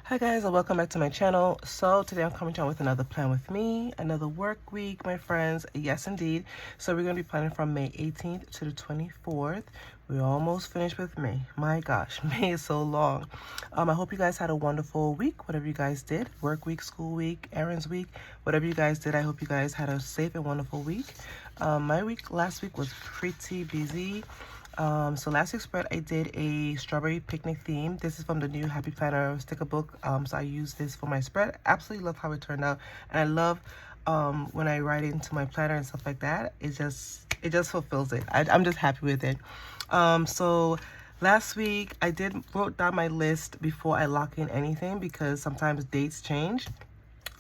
Hi guys, and welcome back to my channel. So today I'm coming down with another plan with me, another work week, my friends. Yes indeed. So we're going to be planning from May 18th to the 24th. We're almost finished with May. My gosh, May is so long. I hope you guys had a wonderful week, whatever you guys did. Work week, school week, errands week, whatever you guys did. I hope you guys had a safe and wonderful week. My week last week was pretty busy. So last week's spread, I did a strawberry picnic theme. This is from the new Happy Planner sticker book. So I used this for my spread. Absolutely love how it turned out, and I love when I write it into my planner and stuff like that. It just fulfills it. I'm just happy with it. So last week I wrote down my list before I lock in anything because sometimes dates change.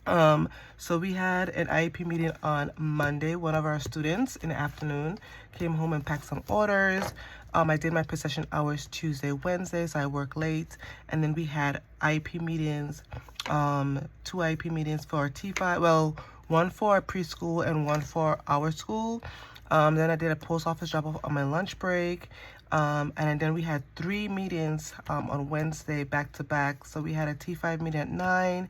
So we had an IEP meeting on Monday. One of our students in the afternoon came home and packed some orders. I did my possession hours Tuesday, Wednesday, so I work late. And then we had IEP meetings, two IEP meetings for our T5, well, one for our preschool and one for our school. Then I did a post office drop off on my lunch break. And then we had 3 meetings on Wednesday back to back. So we had a T5 meeting at 9,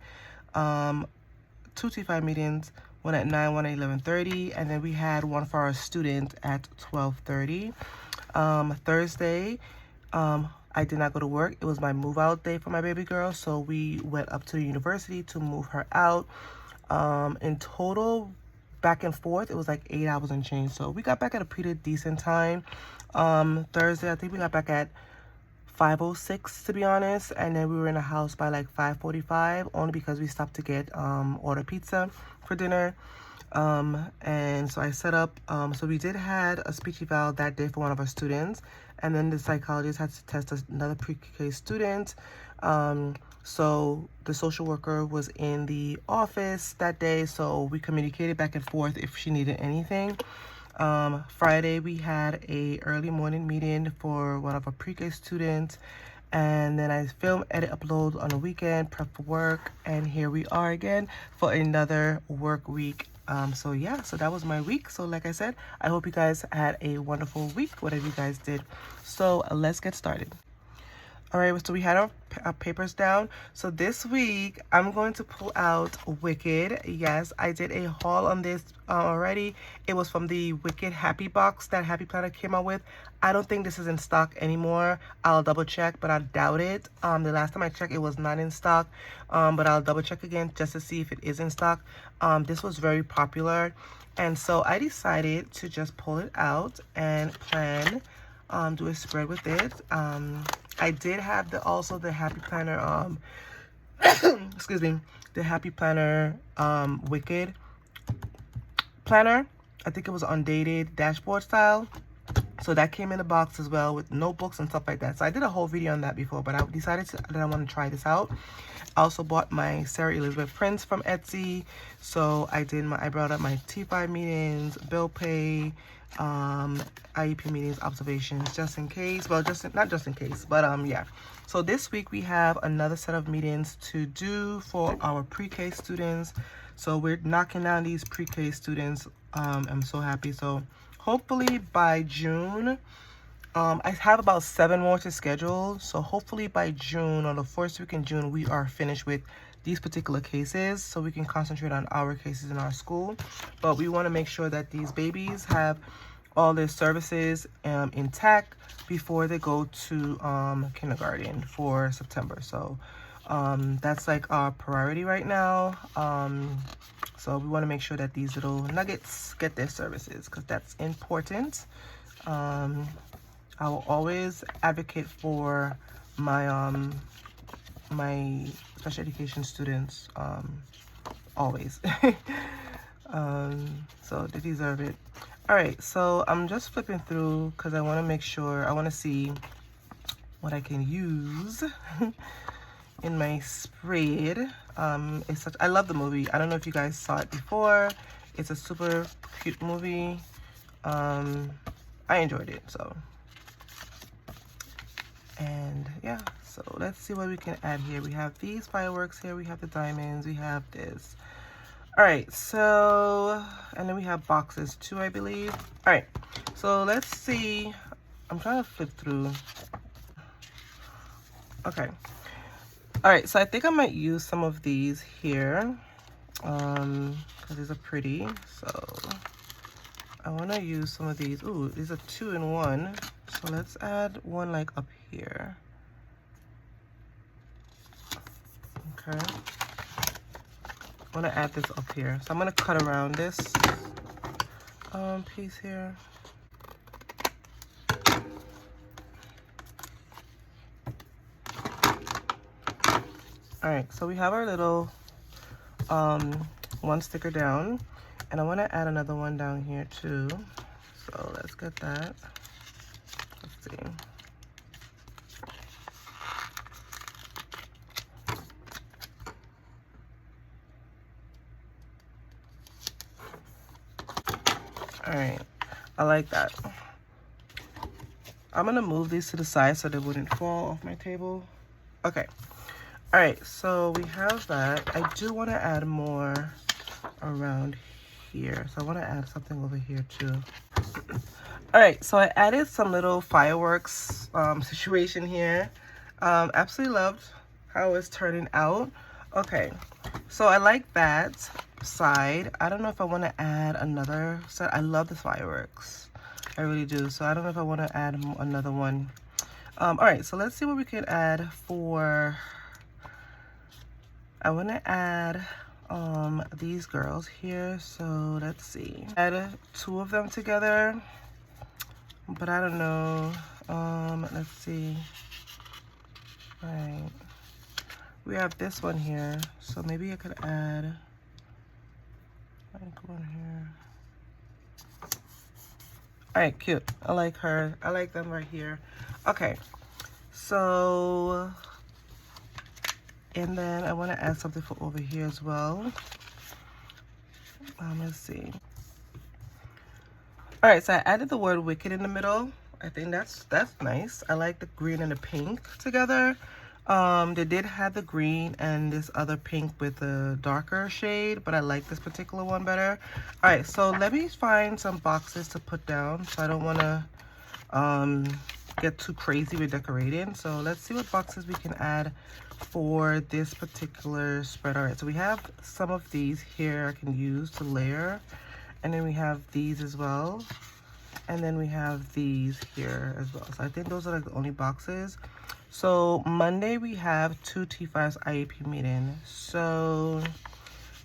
2 T5 meetings, one at 9, one at 11:30, and then we had one for our student at 12:30. Thursday, I did not go to work. It was my move out day for my baby girl, so we went up to the university to move her out. In total, back and forth, it was like 8 hours and change. So we got back at a pretty decent time. Thursday, I think we got back at 5:06 to be honest, and then we were in the house by like 5:45 only because we stopped to get order pizza for dinner. And so I set up, so we did had a speech eval that day for one of our students, and then the psychologist had to test another pre-K student. So the social worker was in the office that day, so we communicated back and forth if she needed anything. Friday we had a early morning meeting for one of our pre-K students, and then I film, edit, upload on the weekend, prep for work, and here we are again for another work week. So yeah, so that was my week. So like I said, I hope you guys had a wonderful week, whatever you guys did. So let's get started. All right, so we had our papers down. So this week, I'm going to pull out Wicked. Yes, I did a haul on this already. It was from the Wicked Happy Box that Happy Planner came out with. I don't think this is in stock anymore. I'll double check, but I doubt it. The last time I checked, it was not in stock. But I'll double check again just to see if it is in stock. This was very popular. And so I decided to just pull it out and plan, do a spread with it. I did have also the Happy Planner, excuse me, the Happy Planner Wicked planner. I think it was undated dashboard style. So that came in the box as well with notebooks and stuff like that. So I did a whole video on that before, but I decided that I want to try this out. I also bought my Sarah Elizabeth prints from Etsy. So I brought up my T5 meetings, bill pay, IEP meetings, observations, just in case. Well, not just in case, but yeah. So this week we have another set of meetings to do for our pre-K students. So we're knocking down these pre-K students. I'm so happy. So hopefully by June, I have about 7 more to schedule. So hopefully by June, or the first week in June, we are finished with these particular cases so we can concentrate on our cases in our school. But we want to make sure that these babies have all their services intact before they go to kindergarten for September. So that's like our priority right now. So we want to make sure that these little nuggets get their services because that's important. I will always advocate for my my special education students, always. So they deserve it. All right, so I'm just flipping through because I want to make sure, I want to see what I can use in my spread. I love the movie. I don't know if you guys saw it before. It's a super cute movie. I enjoyed it, so. And yeah, so let's see what we can add here. We have these fireworks here. We have the diamonds. We have this. All right, so, and then we have boxes too, I believe. All right, so let's see. I'm trying to flip through. Okay, All right, so I think I might use some of these here because these are pretty. So I want to use some of these. Ooh, these are 2-in-1. So let's add one like up here. Okay. I want to add this up here. So I'm going to cut around this piece here. All right, so we have our little one sticker down, and I want to add another one down here too. So let's get that. Let's see. All right, I like that. I'm gonna move these to the side so they wouldn't fall off my table. Okay. All right, so we have that. I do want to add more around here. So I want to add something over here too. All right, so I added some little fireworks situation here. Absolutely loved how it's turning out. Okay, so I like that side. I don't know if I want to add another set. I love the fireworks. I really do. So I don't know if I want to add another one. All right, so let's see what we can add for... I want to add these girls here. So let's see. Add 2 of them together. But I don't know. Let's see. All right. We have this one here. So maybe I could add like one here. All right, cute. I like her. I like them right here. Okay. So, and then I want to add something for over here as well. Let's see. All right, so I added the word wicked in the middle. I think that's nice. I like the green and the pink together. They did have the green and this other pink with a darker shade, but I like this particular one better. All right, so let me find some boxes to put down. So I don't want to get too crazy with decorating. So let's see what boxes we can add for this particular spread. All right, so we have some of these here I can use to layer, and then we have these as well, and then we have these here as well. So I think those are like the only boxes. So Monday we have 2 T5's IEP meeting. So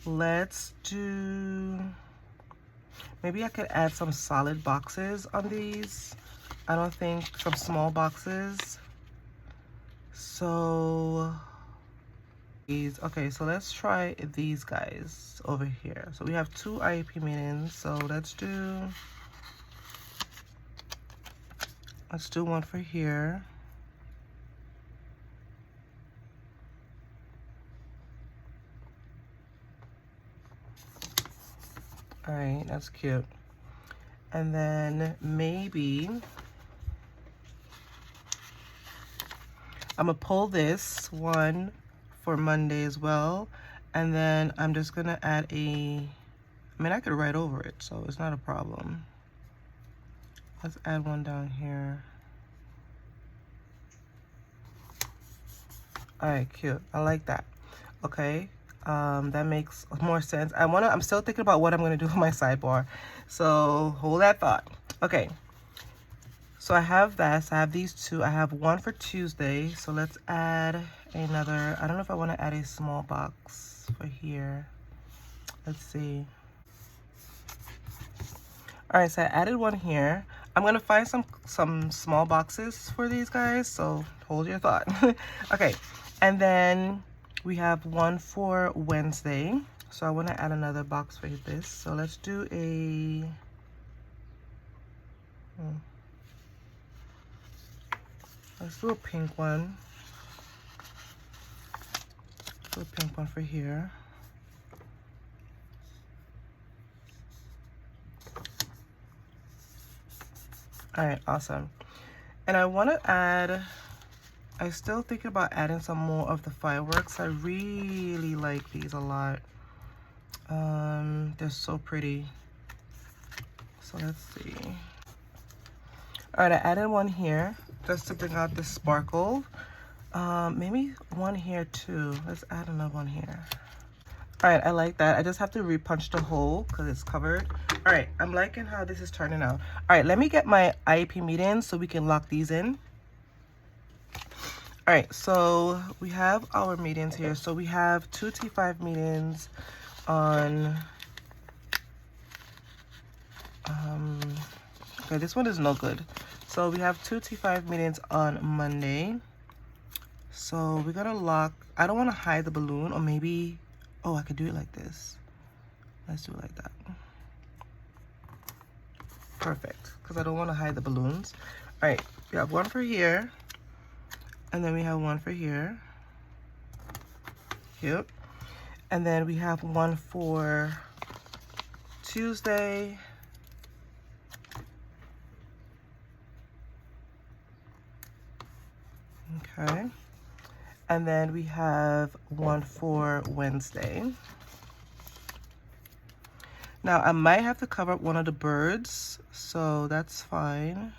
let's do, maybe I could add some solid boxes on these. I don't think, some small boxes. So these, okay, so let's try these guys over here. So we have 2 IEP meetings. So let's do one for here. All right, that's cute. And then maybe I'm gonna pull this one for Monday as well. And then I'm just gonna add I mean, I could write over it, so it's not a problem. Let's add one down here. All right, cute. I like that. Okay. That makes more sense. I'm still thinking about what I'm gonna do with my sidebar, so hold that thought. Okay, so I have that. So I have these 2. I have one for Tuesday, so let's add another. I don't know if I want to add a small box for here. Let's see. All right, so I added one here. I'm gonna find some small boxes for these guys, so hold your thought. Okay, and then we have one for Wednesday. So I want to add another box for this. So let's do a... let's do a pink one. Do a pink one for here. All right, awesome. And I want to add... I'm still thinking about adding some more of the fireworks. I really like these a lot. They're so pretty. So let's see. All right, I added one here just to bring out the sparkle. Maybe one here too. Let's add another one here. All right, I like that. I just have to repunch the hole because it's covered. All right, I'm liking how this is turning out. All right, let me get my IEP meetings so we can lock these in. All right, so we have our meetings here. So we have 2 T5 meetings on, okay, this one is no good. So we have 2 T5 meetings on Monday. So we're gonna lock, I don't wanna hide the balloon, or maybe, oh, I could do it like this. Let's do it like that. Perfect, because I don't wanna hide the balloons. All right, we have one for here, and then we have one for here. Yep. And then we have one for Tuesday. Okay. And then we have one for Wednesday. Now I might have to cover up one of the birds, so that's fine.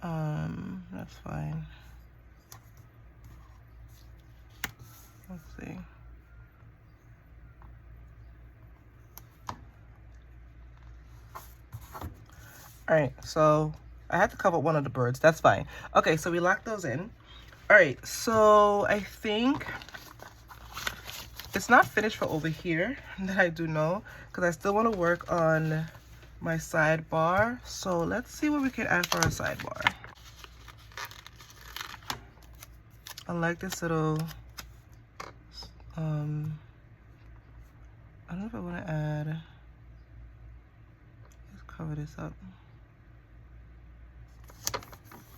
That's fine. Let's see. All right, so I had to cover up one of the birds. That's fine. Okay, so we locked those in. All right, so I think it's not finished for over here that I do know, because I still want to work on my sidebar. So let's see what we can add for our sidebar. I like this little, I don't know if I want to add, let's cover this up.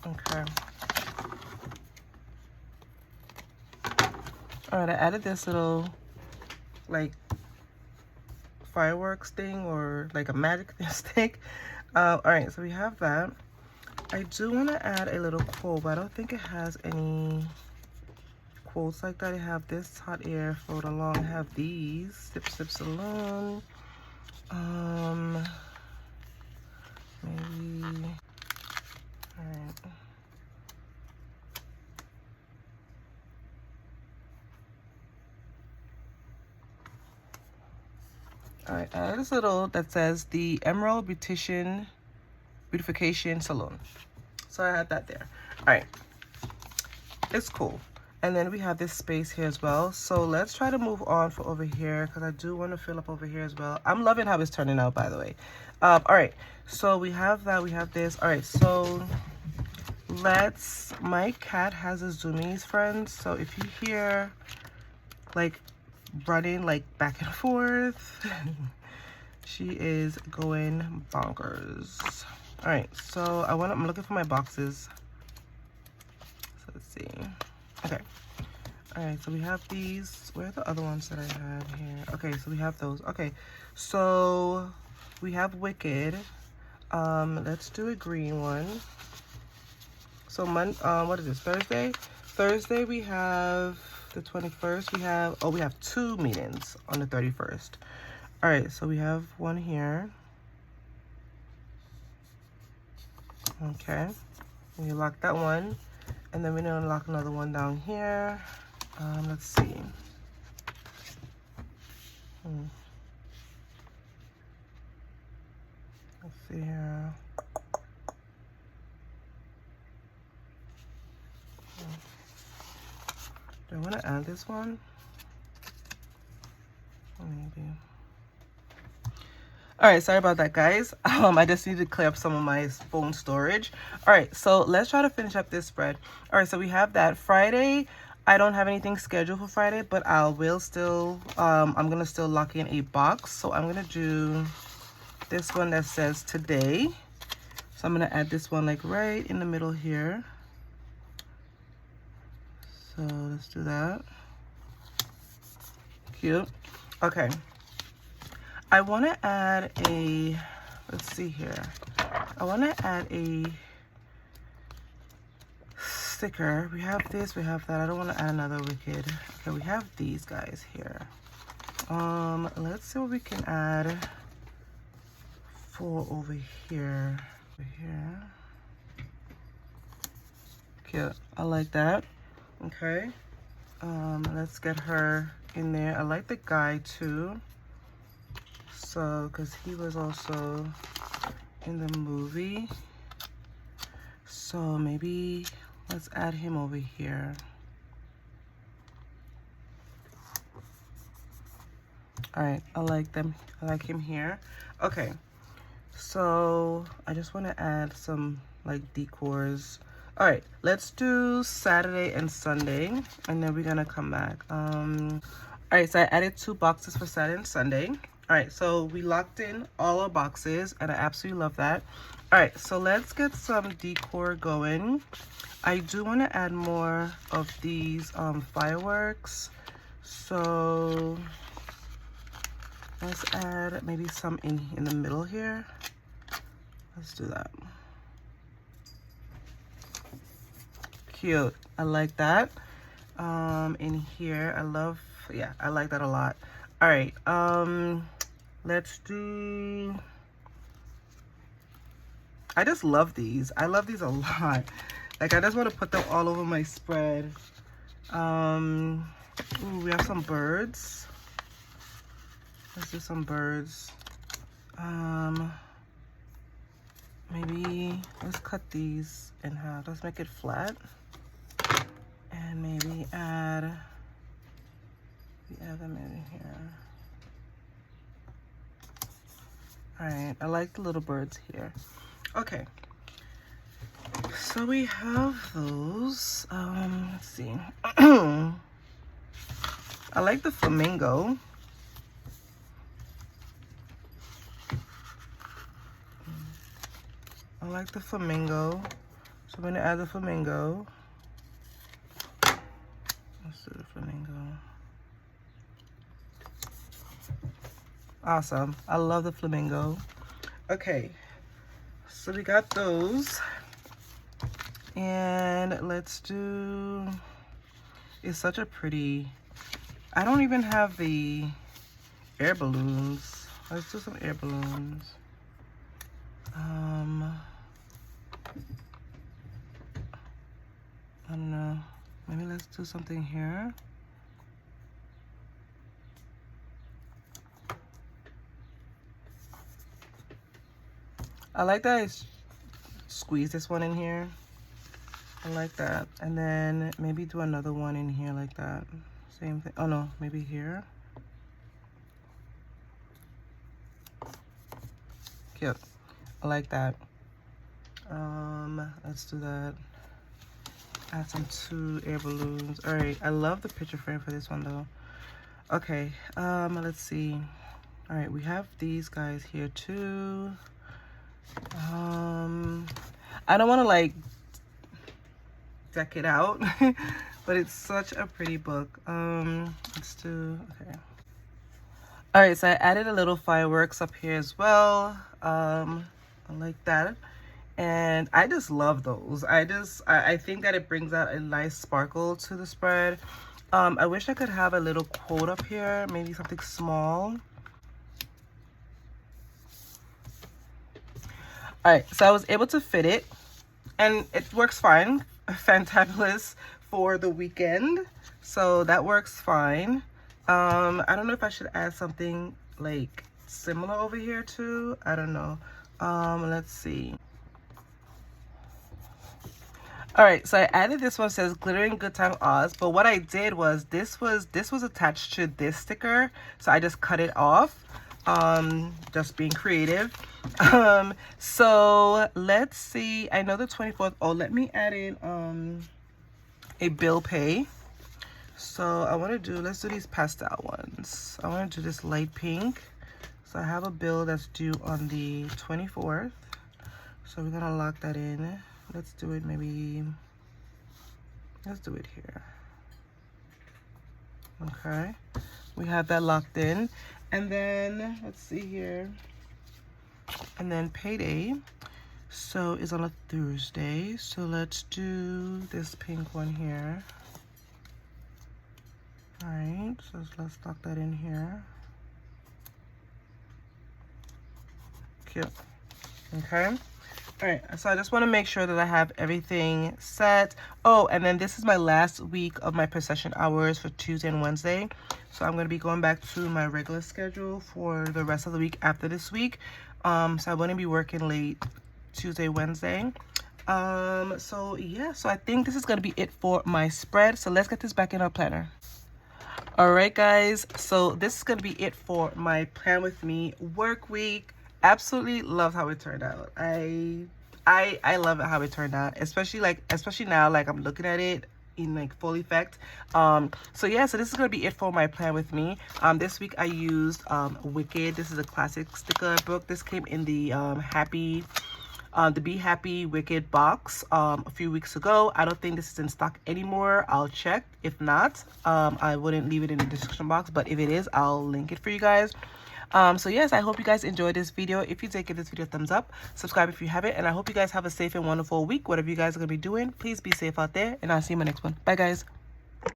Okay. All right, I added this little, like, fireworks thing, or like a magic stick. All right, so we have that. I do want to add a little quote, but I don't think it has any quotes like that. I have this hot air float along. I have these sip sip saloon. Maybe. All right. All right, add this little that says the Emerald Beautification Salon. So I had that there. All right, it's cool. And then we have this space here as well. So let's try to move on for over here, because I do want to fill up over here as well. I'm loving how it's turning out, by the way. All right, so we have that, we have this. All right, so my cat has a zoomies, friends. So if you hear like running like back and forth, she is going bonkers. All right, so I'm looking for my boxes. So let's see. Okay. All right, so we have these. Where are the other ones that I had here? Okay, so we have those. Okay, so we have Wicked. Let's do a green one. So what is this, Thursday? Thursday we have the 21st. We have 2 meetings on the 31st. All right, so we have one here. Okay, we lock that one, and then we're gonna lock another one down here. Let's see. Let's see here. Do I want to add this one? Maybe. All right, sorry about that, guys. I just need to clear up some of my phone storage. All right, so let's try to finish up this spread. All right, so we have that. Friday, I don't have anything scheduled for Friday, but I will still, I'm gonna still lock in a box. So I'm gonna do this one that says today. So I'm gonna add this one like right in the middle here. So let's do that. Cute. Okay. I want to add a, let's see here. I want to add a sticker. We have this, we have that. I don't want to add another Wicked. Okay, we have these guys here. Let's see what we can add for over here. Over here. Cute. I like that. Okay. Let's get her in there. I like the guy too. So, because he was also in the movie. So maybe let's add him over here. All right, I like them. I like him here. Okay, so I just want to add some like decors. All right, let's do Saturday and Sunday, and then we're gonna come back. All right, so I added 2 boxes for Saturday and Sunday. All right, so we locked in all our boxes, and I absolutely love that. All right, so let's get some decor going. I do want to add more of these fireworks. So let's add maybe some in the middle here. Let's do that. Cute. I like that. In here, I like that a lot. All right. Let's do. I just love these. I love these a lot. Like, I just want to put them all over my spread. Ooh, we have some birds. Let's do some birds. Maybe let's cut these in half. Let's make it flat. And maybe add them in here. All right, I like the little birds here. Okay, so we have those. Let's see. I like the flamingo. I like the flamingo. So I'm gonna add the flamingo. Let's do the flamingo. Awesome. I love the flamingo. Okay, so we got those. And let's do, it's such a pretty, I don't even have the air balloons. Let's do some air balloons. I don't know. Maybe let's do something here. I like that I squeeze this one in here. I like that. And then maybe do another one in here like that. Same thing. Oh no, maybe here. Cute. I like that. Let's do that. Add some 2 air balloons. All right, I love the picture frame for this one though. Okay, let's see. All right, we have these guys here too. I don't want to like deck it out, but it's such a pretty book. Let's do, okay. All right, so I added a little fireworks up here as well. I like that. And I just love those. I think that it brings out a nice sparkle to the spread. I wish I could have a little quote up here, maybe something small. All right, so I was able to fit it, and it works fine. Fantabulous for the weekend, so that works fine. I don't know if I should add something like similar over here too. I don't know. Let's see. All right, so I added this one, says glittering good time Oz, but what I did was this was attached to this sticker, so I just cut it off. Just being creative. So let's see. I know the 24th. Oh, let me add in a bill pay. So I want to do, let's do these pastel ones. I want to do this light pink. So I have a bill that's due on the 24th. So we're gonna lock that in. Let's do it maybe, let's do it here. Okay, we have that locked in. And then let's see here. And then payday, so is on a Thursday. So let's do this pink one here. All right, so let's lock that in here. Cute. Okay, All right, so I just want to make sure that I have everything set. Oh, and then this is my last week of my per session hours for Tuesday and Wednesday. So I'm going to be going back to my regular schedule for the rest of the week after this week. So I wouldn't be working late Tuesday, Wednesday. So yeah, so I think this is going to be it for my spread. So let's get this back in our planner. All right, guys, so this is going to be it for my Plan With Me work week. Absolutely loved how it turned out. I love it how it turned out, especially now, like I'm looking at it in like full effect. So yeah, so this is gonna be it for my Plan With Me. This week I used Wicked. This is a classic sticker book. This came in the the Be Happy Wicked box a few weeks ago. I don't think this is in stock anymore. I'll check. If not, I wouldn't leave it in the description box, but if it is, I'll link it for you guys. So yes, I hope you guys enjoyed this video. If you did, give this video a thumbs up, subscribe if you haven't, and I hope you guys have a safe and wonderful week. Whatever you guys are gonna be doing, please be safe out there, and I'll see you in my next one. Bye, guys.